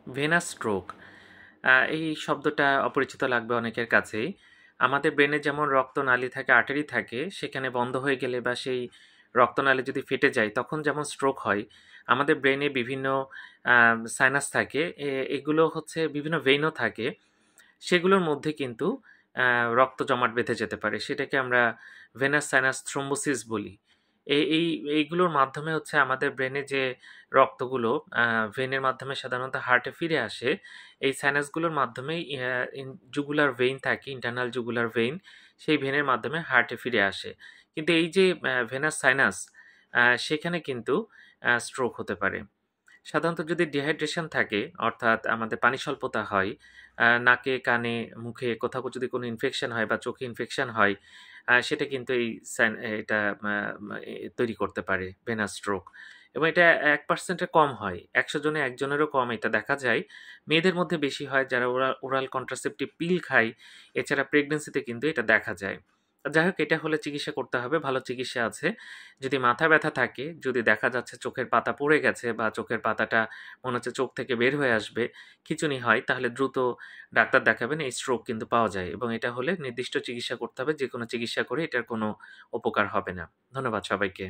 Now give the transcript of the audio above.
Venous stroke এই শব্দটা অপরিচিত লাগবে অনেকের কাছেই। আমাদের ব্রেনে যেমন রক্তনালী থাকে, আর্টারি থাকে, সেখানে বন্ধ হয়ে গেলে বা সেই রক্তনালী যদি ফেটে যায় তখন যেমন স্ট্রোক হয়, আমাদের ব্রেনে বিভিন্ন সাইনাস থাকে, এগুলো হচ্ছে বিভিন্ন ভেইনও থাকে, সেগুলোর মধ্যে কিন্তু রক্ত জমাট বেঁধে যেতে পারে। সেটাকে আমরা ভেনাস সাইনাস থ্রোম্বোসিস বলি। এইগুলোর মাধ্যমে হচ্ছে আমাদের ব্রেনে যে রক্তগুলো ভেনের মাধ্যমে সাধারণত হার্টে ফিরে আসে, এই সাইনাসগুলোর মাধ্যমেই জুগুলার ভেইন থাকে, ইন্টারনাল জুগুলার ভেইন, সেই ভেনের মাধ্যমে হার্টে ফিরে আসে। কিন্তু এই যে ভেনাস সাইনাস, সেখানে কিন্তু স্ট্রোক হতে পারে। সাধারণত যদি ডিহাইড্রেশন থাকে, অর্থাৎ আমাদের পানি স্বল্পতা হয়, নাকে, কানে, মুখে কোথাও যদি কোনো ইনফেকশন হয় বা চোখে ইনফেকশন হয়, সেটা কিন্তু এটা তৈরি করতে পারে ভেনাস স্ট্রোক। এবং এটা 1% এর কম হয়। ১০০ জনে ১ জনেরও কম এটা দেখা যায়। মেয়েদের মধ্যে বেশি হয় যারা ওরাল কন্ট্রাসেপ্টিভ পিল খায়। এছাড়া প্রেগন্যান্সিতে কিন্তু এটা দেখা যায়। যাই হোক, এটা হলে চিকিৎসা করতে হবে, ভালো চিকিৎসা আছে। যদি মাথা ব্যথা থাকে, যদি দেখা যাচ্ছে চোখের পাতা পড়ে গেছে বা চোখের পাতাটা মনে হচ্ছে চোখ থেকে বের হয়ে আসবে, খিঁচুনি হয়, তাহলে দ্রুত ডাক্তার দেখাবেন। এই স্ট্রোক কিন্তু পাওয়া যায় এবং এটা হলে নির্দিষ্ট চিকিৎসা করতে হবে। যেকোনো চিকিৎসা করে এটার কোনো উপকার হবে না। ধন্যবাদ সবাইকে।